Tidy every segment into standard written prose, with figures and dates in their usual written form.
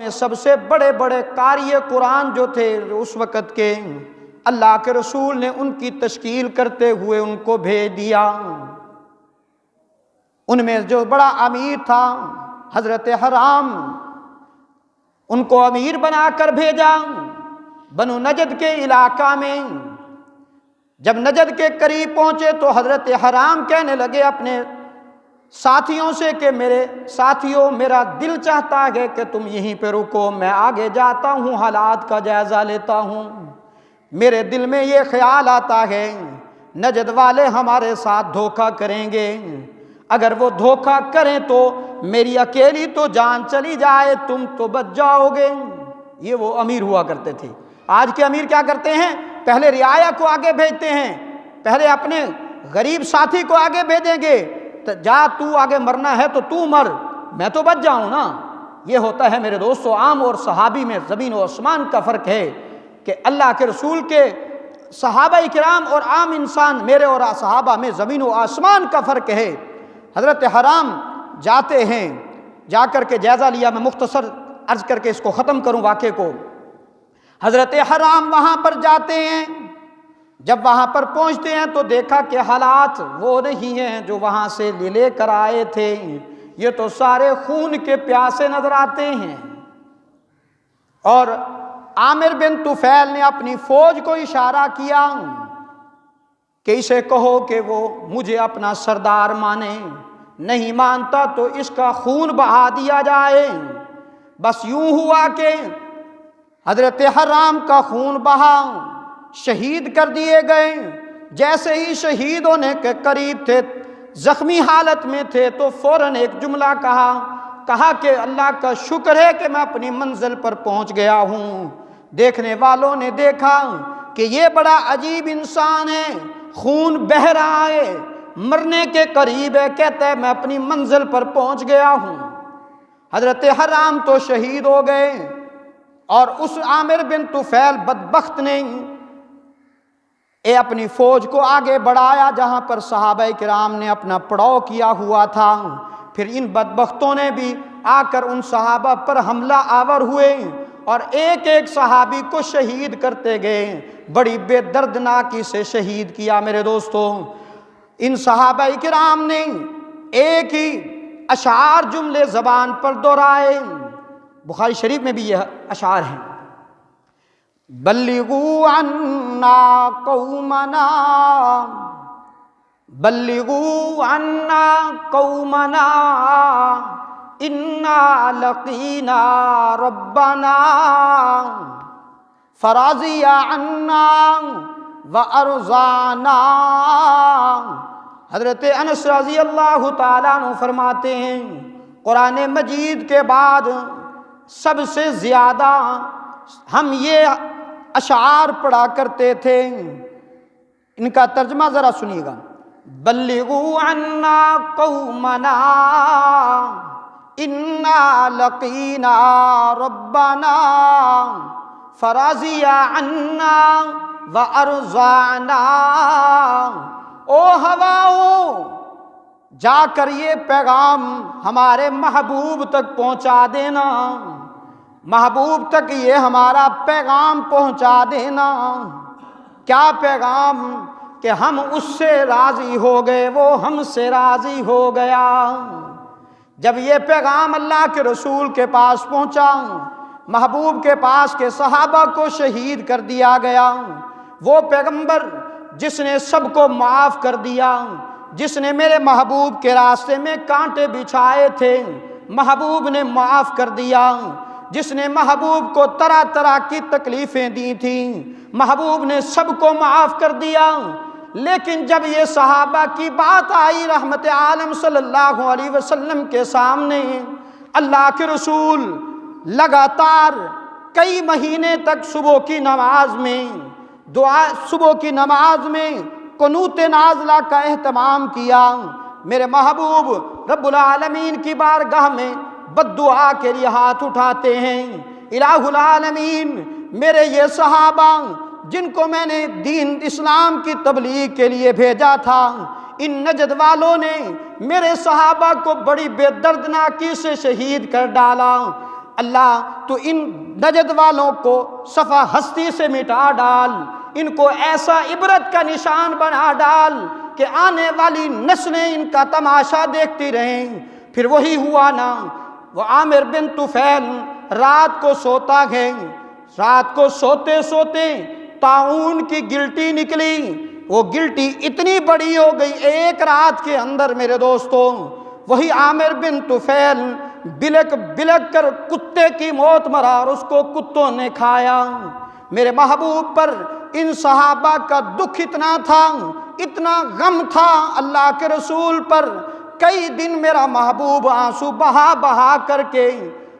میں سب سے بڑے بڑے قاری قرآن جو تھے اس وقت کے، اللہ کے رسول نے ان کی تشکیل کرتے ہوئے ان کو بھیج دیا۔ ان میں جو بڑا امیر تھا حضرت حرام، ان کو امیر بنا کر بھیجا بنو نجد کے علاقہ میں۔ جب نجد کے قریب پہنچے تو حضرت حرام کہنے لگے اپنے ساتھیوں سے کہ میرے ساتھیوں، میرا دل چاہتا ہے کہ تم یہیں پہ رکو، میں آگے جاتا ہوں، حالات کا جائزہ لیتا ہوں۔ میرے دل میں یہ خیال آتا ہے نجد والے ہمارے ساتھ دھوکہ کریں گے، اگر وہ دھوکہ کریں تو میری اکیلی تو جان چلی جائے، تم تو بچ جاؤ گے۔ یہ وہ امیر ہوا کرتے تھے۔ آج کے امیر کیا کرتے ہیں؟ پہلے رعایا کو آگے بھیجتے ہیں، پہلے اپنے غریب ساتھی کو آگے بھیجیں گے، جا تو آگے مرنا ہے تو تو مر، میں تو بچ جاؤں نا۔ یہ ہوتا ہے میرے دوستو عام اور صحابی میں زمین و آسمان کا فرق ہے کہ اللہ کے رسول کے صحابہ کرام اور عام انسان، میرے اور صحابہ میں زمین و آسمان کا فرق ہے۔ حضرت حرام جاتے ہیں، جا کر کے جائزہ لیا۔ میں مختصر عرض کر کے اس کو ختم کروں واقعے کو۔ حضرت حرام وہاں پر جاتے ہیں، جب وہاں پر پہنچتے ہیں تو دیکھا کہ حالات وہ نہیں ہیں جو وہاں سے لے کر آئے تھے، یہ تو سارے خون کے پیاسے نظر آتے ہیں۔ اور عامر بن طفیل نے اپنی فوج کو اشارہ کیا کہ اسے کہو کہ وہ مجھے اپنا سردار مانے، نہیں مانتا تو اس کا خون بہا دیا جائے۔ بس یوں ہوا کہ حضرت حرام کا خون بہا، شہید کر دیے گئے۔ جیسے ہی شہید ہونے کے قریب تھے، زخمی حالت میں تھے، تو فوراً ایک جملہ کہا کہ اللہ کا شکر ہے کہ میں اپنی منزل پر پہنچ گیا ہوں۔ دیکھنے والوں نے دیکھا کہ یہ بڑا عجیب انسان ہے، خون بہہ رہا ہے، مرنے کے قریب ہے، کہتا ہے میں اپنی منزل پر پہنچ گیا ہوں۔ حضرت حرام تو شہید ہو گئے، اور اس عامر بن طفیل بدبخت نے اپنی فوج کو آگے بڑھایا جہاں پر صحابہ کرام نے اپنا پڑاؤ کیا ہوا تھا۔ پھر ان بدبختوں نے بھی آ کر ان صحابہ پر حملہ آور ہوئے اور ایک ایک صحابی کو شہید کرتے گئے، بڑی بے دردناکی سے شہید کیا۔ میرے دوستو، ان صحابہ کرام نے ایک ہی اشعار جملے زبان پر دہرائے، بخاری شریف میں بھی یہ اشعار ہیں: بلغوا عنا قومنا، بلغوا عنا قومنا، انا لقینا ربنا، فرضی عنا وارضانا۔ حضرت انس رضی اللہ تعالیٰ عنہ فرماتے ہیں قرآن مجید کے بعد سب سے زیادہ ہم یہ اشعار پڑھا کرتے تھے۔ ان کا ترجمہ ذرا سنیے گا: بلغوا عنا قومنا انا لقینا ربنا، فرضی عنا وارضانا۔ او ہواؤں، جا کر یہ پیغام ہمارے محبوب تک پہنچا دینا، محبوب تک یہ ہمارا پیغام پہنچا دینا۔ کیا پیغام؟ کہ ہم اس سے راضی ہو گئے، وہ ہم سے راضی ہو گیا۔ جب یہ پیغام اللہ کے رسول کے پاس پہنچا، محبوب کے پاس کے صحابہ کو شہید کر دیا گیا، وہ پیغمبر جس نے سب کو معاف کر دیا، جس نے میرے محبوب کے راستے میں کانٹے بچھائے تھے، محبوب نے معاف کر دیا۔ جس نے محبوب کو طرح طرح کی تکلیفیں دی تھیں، محبوب نے سب کو معاف کر دیا۔ لیکن جب یہ صحابہ کی بات آئی رحمت عالم صلی اللہ علیہ وسلم کے سامنے، اللہ کے رسول لگاتار کئی مہینے تک صبح کی نماز میں دعا، صبح کی نماز میں قنوت نازلہ کا اہتمام کیا۔ میرے محبوب رب العالمین کی بارگاہ میں بد دعا کے لیے ہاتھ اٹھاتے ہیں: الہ العالمین، میرے یہ صحابہ جن کو میں نے دین اسلام کی تبلیغ کے لیے بھیجا تھا، ان نجد والوں نے میرے صحابہ کو بڑی بے دردناکی سے شہید کر ڈالا۔ اللہ تو ان نجد والوں کو صفحہ ہستی سے مٹا ڈال، ان کو ایسا عبرت کا نشان بنا ڈال کہ آنے والی نسلیں ان کا تماشا دیکھتی رہیں۔ پھر وہی ہوا نا، وہ عامر بن طفیل رات کو سوتا ہے، رات کو سوتے سوتے طاعون کی گلٹی نکلی، وہ گلٹی اتنی بڑی ہو گئی ایک رات کے اندر میرے دوستوں، وہی عامر بن طفیل بلک بلک کر کتے کی موت مرا اور اس کو کتوں نے کھایا۔ میرے محبوب پر ان صحابہ کا دکھ اتنا تھا، اتنا غم تھا اللہ کے رسول پر، کئی دن میرا محبوب آنسو بہا بہا کر کے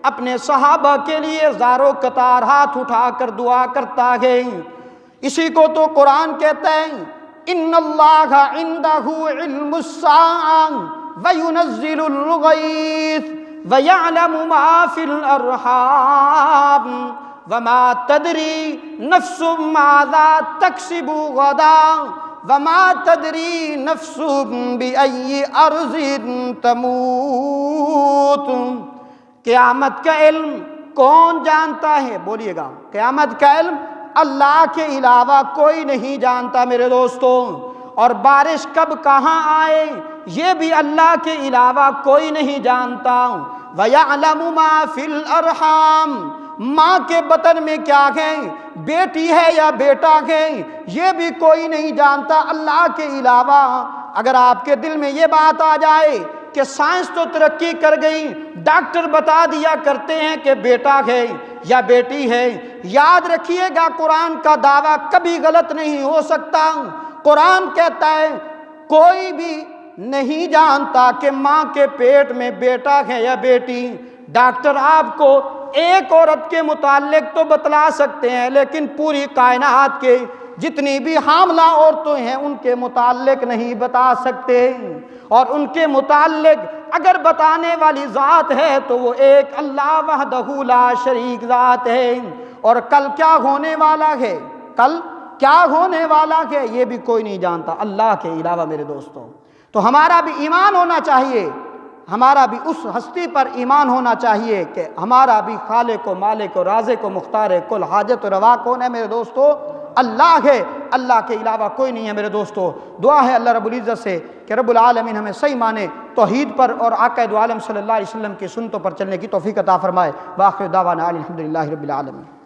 اپنے صحابہ کے لیے زارو قطار ہاتھ اٹھا کر دعا کرتا ہے۔ اسی کو تو قرآن کہتا ہے ان اللہ عندہ علم الساعہ وینزل الغیث ویعلم ما فی الارحام وما تدری نفس ماذا تکسب غدا وما تدری نفس بأی ارض تموت۔ قیامت کا علم کون جانتا ہے؟ بولیے گا، قیامت کا علم اللہ کے علاوہ کوئی نہیں جانتا میرے دوستوں، اور بارش کب کہاں آئے یہ بھی اللہ کے علاوہ کوئی نہیں جانتا۔ وَيَعْلَمُ مَا فِي الْأَرْحَامِ، ماں کے بطن میں کیا ہے، بیٹی ہے یا بیٹا ہے، یہ بھی کوئی نہیں جانتا اللہ کے علاوہ۔ اگر آپ کے دل میں یہ بات آ جائے کہ سائنس تو ترقی کر گئی، ڈاکٹر بتا دیا کرتے ہیں کہ بیٹا ہے یا بیٹی ہے، یاد رکھیے گا قرآن کا دعویٰ کبھی غلط نہیں ہو سکتا۔ قرآن کہتا ہے کوئی بھی نہیں جانتا کہ ماں کے پیٹ میں بیٹا ہے یا بیٹی۔ ڈاکٹر آپ کو ایک عورت کے متعلق تو بتلا سکتے ہیں، لیکن پوری کائنات کے جتنی بھی حاملہ عورتیں ہیں ان کے متعلق نہیں بتا سکتے، اور ان کے متعلق اگر بتانے والی ذات ہے تو وہ ایک اللہ وحدہ لا شریک ذات ہے۔ اور کل کیا ہونے والا ہے، کل کیا ہونے والا ہے یہ بھی کوئی نہیں جانتا اللہ کے علاوہ میرے دوستوں۔ تو ہمارا بھی ایمان ہونا چاہیے، ہمارا بھی اس ہستی پر ایمان ہونا چاہیے کہ ہمارا بھی خالق و مالک و رازق و مختار کل حاجت و روا کون ہے میرے دوستو؟ اللہ ہے، اللہ کے علاوہ کوئی نہیں ہے میرے دوستو۔ دعا ہے اللہ رب العزت سے کہ رب العالمین ہمیں صحیح معنی توحید پر اور آقا دو عالم صلی اللہ علیہ وسلم کی سنتوں پر چلنے کی توفیق عطا فرمائے۔ وآخر دعوانا الحمدللہ رب العالمین۔